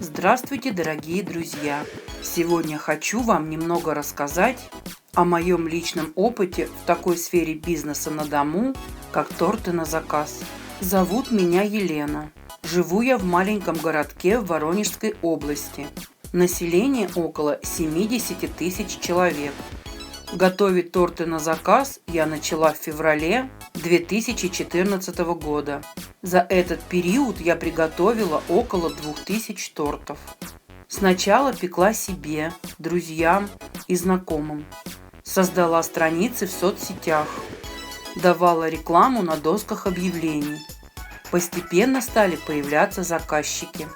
Здравствуйте, дорогие друзья! Сегодня хочу вам немного рассказать о моем личном опыте в такой сфере бизнеса на дому, как торты на заказ. Зовут меня Елена. Живу я в маленьком городке в Воронежской области. Население около 70 тысяч человек. Готовить торты на заказ я начала в феврале 2014 года. За этот период я приготовила около 2000 тортов. Сначала пекла себе, друзьям и знакомым. Создала страницы в соцсетях. Давала рекламу на досках объявлений. Постепенно стали появляться заказчики.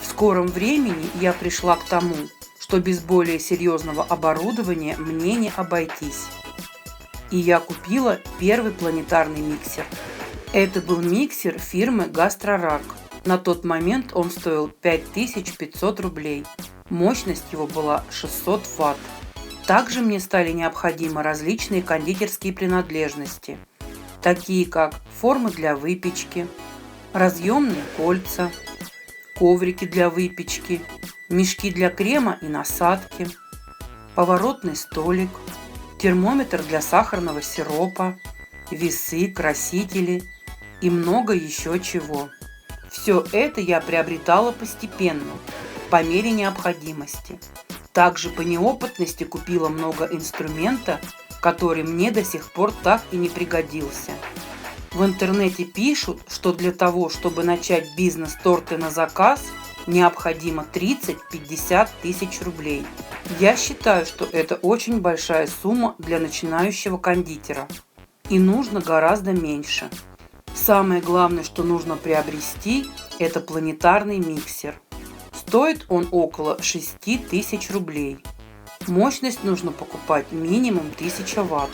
В скором времени я пришла к тому, что без более серьезного оборудования мне не обойтись. И я купила первый планетарный миксер. Это был миксер фирмы «Гастрорак». На тот момент он стоил 5500 рублей. Мощность его была 600 Вт. Также мне стали необходимы различные кондитерские принадлежности, такие как формы для выпечки, разъемные кольца, коврики для выпечки, мешки для крема и насадки, поворотный столик, термометр для сахарного сиропа, весы, красители и много еще чего. Все это я приобретала постепенно, по мере необходимости. Также по неопытности купила много инструмента, который мне до сих пор так и не пригодился. В интернете пишут, что для того, чтобы начать бизнес торты на заказ, необходимо 30-50 тысяч рублей. Я считаю, что это очень большая сумма для начинающего кондитера. И нужно гораздо меньше. Самое главное, что нужно приобрести, это планетарный миксер. Стоит он около 6000 рублей. Мощность нужно покупать минимум 1000 Вт.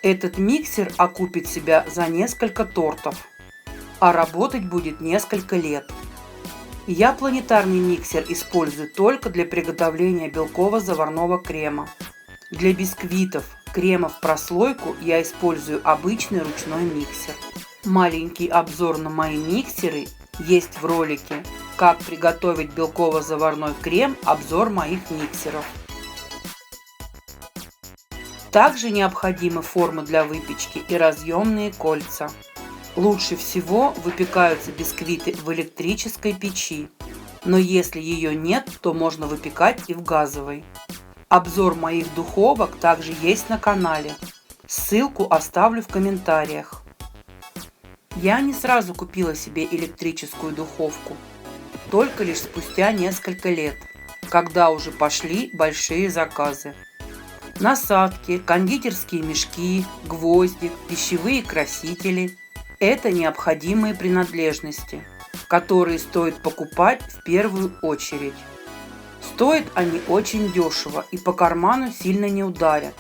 Этот миксер окупит себя за несколько тортов, а работать будет несколько лет. Я планетарный миксер использую только для приготовления белково-заварного крема. Для бисквитов, крема в прослойку я использую обычный ручной миксер. Маленький обзор на мои миксеры есть в ролике «Как приготовить белково-заварной крем. Обзор моих миксеров». Также необходимы формы для выпечки и разъемные кольца. Лучше всего выпекаются бисквиты в электрической печи, но если ее нет, то можно выпекать и в газовой. Обзор моих духовок также есть на канале. Ссылку оставлю в комментариях. Я не сразу купила себе электрическую духовку, только лишь спустя несколько лет, когда уже пошли большие заказы. Насадки, кондитерские мешки, гвозди, пищевые красители – это необходимые принадлежности, которые стоит покупать в первую очередь. Стоят они очень дешево и по карману сильно не ударят,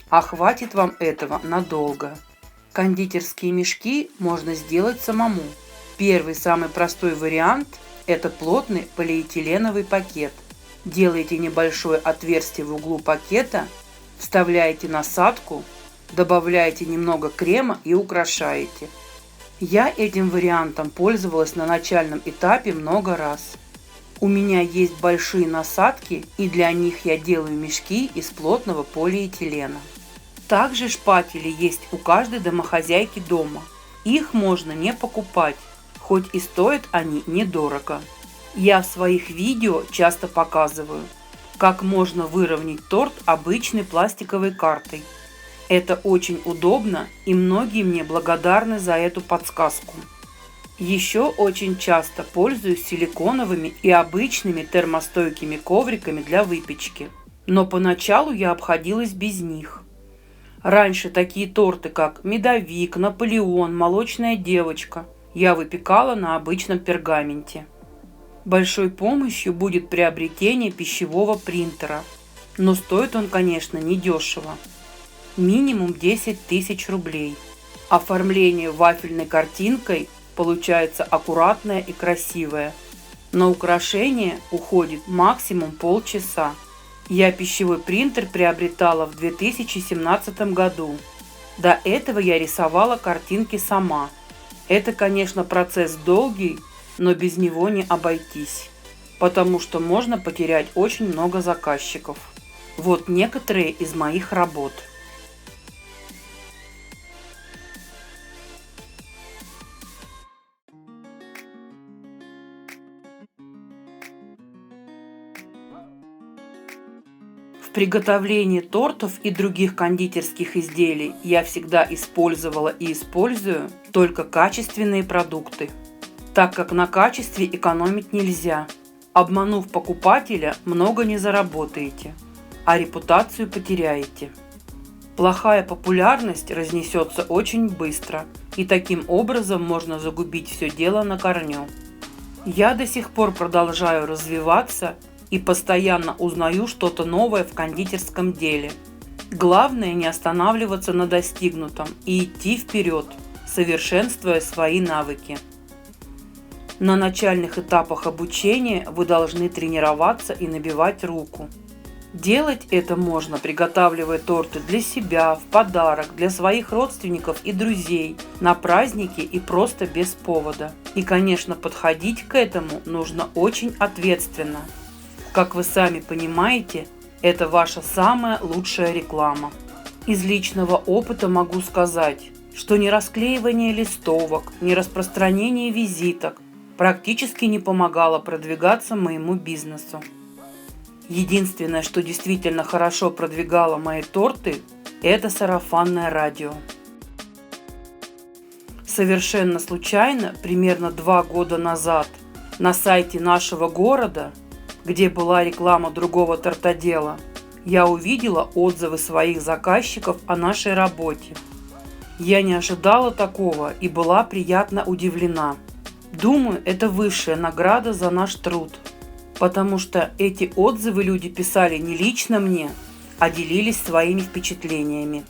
а хватит вам этого надолго. Кондитерские мешки можно сделать самому. Первый самый простой вариант – это плотный полиэтиленовый пакет. Делаете небольшое отверстие в углу пакета, вставляете насадку, добавляете немного крема и украшаете. Я этим вариантом пользовалась на начальном этапе много раз. У меня есть большие насадки, и для них я делаю мешки из плотного полиэтилена. Также шпатели есть у каждой домохозяйки дома. Их можно не покупать, хоть и стоят они недорого. Я в своих видео часто показываю, как можно выровнять торт обычной пластиковой картой. Это очень удобно, и многие мне благодарны за эту подсказку. Еще очень часто пользуюсь силиконовыми и обычными термостойкими ковриками для выпечки, но поначалу я обходилась без них. Раньше такие торты, как медовик, Наполеон, молочная девочка, я выпекала на обычном пергаменте. Большой помощью будет приобретение пищевого принтера, но стоит он, конечно, недешево. Минимум 10 тысяч рублей. Оформление вафельной картинкой получается аккуратное и красивое. На украшение уходит максимум полчаса. Я пищевой принтер приобретала в 2017 году. До этого я рисовала картинки сама. Это, конечно, процесс долгий, но без него не обойтись. потому что можно потерять очень много заказчиков. Вот некоторые из моих работ. В приготовлении тортов и других кондитерских изделий я всегда использовала и использую только качественные продукты, так как на качестве экономить нельзя. Обманув покупателя, много не заработаете, а репутацию потеряете. Плохая популярность разнесется очень быстро, и таким образом можно загубить все дело на корню. Я до сих пор продолжаю развиваться и постоянно узнаю что-то новое в кондитерском деле. Главное не останавливаться на достигнутом и идти вперед, совершенствуя свои навыки. На начальных этапах обучения вы должны тренироваться и набивать руку. Делать это можно, приготавливая торты для себя, в подарок, для своих родственников и друзей, на праздники и просто без повода. И, конечно, подходить к этому нужно очень ответственно. Как вы сами понимаете, это ваша самая лучшая реклама. Из личного опыта могу сказать, что ни расклеивание листовок, ни распространение визиток практически не помогало продвигаться моему бизнесу. Единственное, что действительно хорошо продвигало мои торты, это сарафанное радио. Совершенно случайно, примерно 2 года назад, на сайте нашего города, где была реклама другого тортодела, я увидела отзывы своих заказчиков о нашей работе. Я не ожидала такого и была приятно удивлена. Думаю, это высшая награда за наш труд, потому что эти отзывы люди писали не лично мне, а делились своими впечатлениями.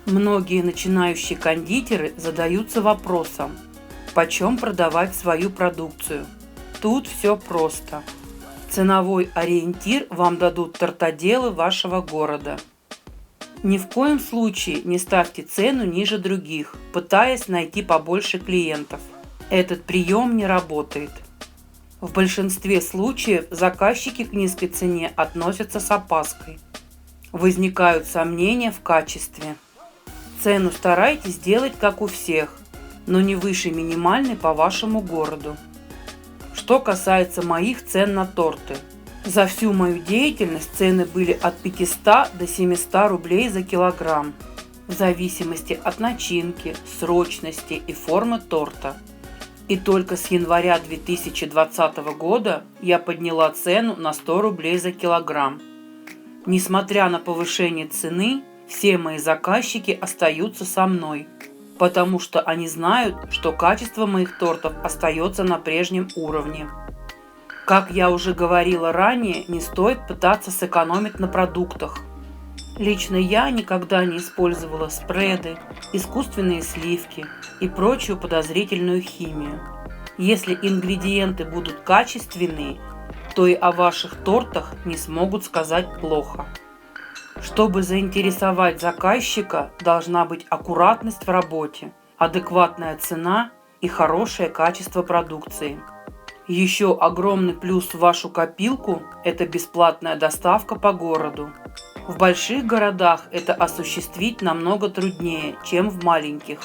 Многие начинающие кондитеры задаются вопросом, почем продавать свою продукцию. Тут все просто. Ценовой ориентир вам дадут тортоделы вашего города. Ни в коем случае не ставьте цену ниже других, пытаясь найти побольше клиентов. Этот прием не работает. В большинстве случаев заказчики к низкой цене относятся с опаской. Возникают сомнения в качестве. Цену старайтесь делать как у всех, но не выше минимальной по вашему городу. Что касается моих цен на торты. За всю мою деятельность цены были от 500 до 700 рублей за килограмм, в зависимости от начинки, срочности и формы торта. И только с января 2020 года я подняла цену на 100 рублей за килограмм. Несмотря на повышение цены, все мои заказчики остаются со мной, потому что они знают, что качество моих тортов остается на прежнем уровне. Как я уже говорила ранее, не стоит пытаться сэкономить на продуктах. Лично я никогда не использовала спреды, искусственные сливки и прочую подозрительную химию. Если ингредиенты будут качественные, то и о ваших тортах не смогут сказать плохо. Чтобы заинтересовать заказчика, должна быть аккуратность в работе, адекватная цена и хорошее качество продукции. Еще огромный плюс в вашу копилку – это бесплатная доставка по городу. В больших городах это осуществить намного труднее, чем в маленьких.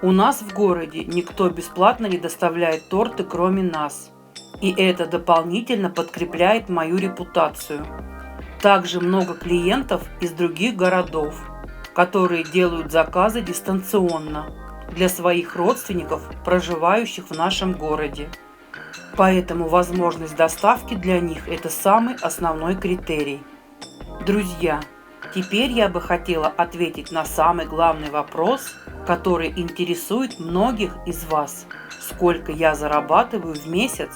У нас в городе никто бесплатно не доставляет торты, кроме нас. И это дополнительно подкрепляет мою репутацию. Также много клиентов из других городов, которые делают заказы дистанционно для своих родственников, проживающих в нашем городе. Поэтому возможность доставки для них – это самый основной критерий. Друзья, теперь я бы хотела ответить на самый главный вопрос, который интересует многих из вас. Сколько я зарабатываю в месяц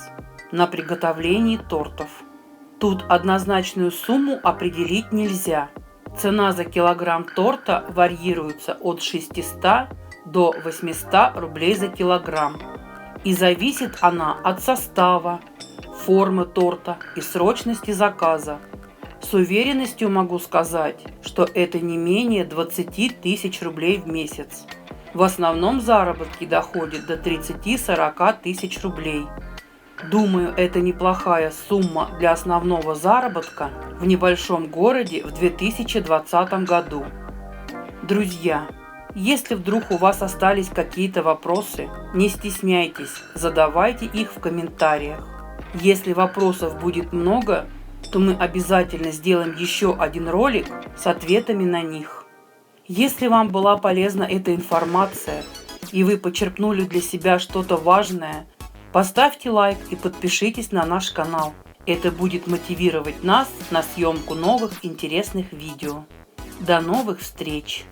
на приготовлении тортов? Тут однозначную сумму определить нельзя. Цена за килограмм торта варьируется от 600 до 800 рублей за килограмм. И зависит она от состава, формы торта и срочности заказа. С уверенностью могу сказать, что это не менее 20 тысяч рублей в месяц. В основном заработки доходят до 30-40 тысяч рублей. Думаю, это неплохая сумма для основного заработка в небольшом городе в 2020 году. Друзья, если вдруг у вас остались какие-то вопросы, не стесняйтесь, задавайте их в комментариях. Если вопросов будет много, то мы обязательно сделаем еще один ролик с ответами на них. Если вам была полезна эта информация и вы почерпнули для себя что-то важное, поставьте лайк и подпишитесь на наш канал. Это будет мотивировать нас на съемку новых интересных видео. До новых встреч!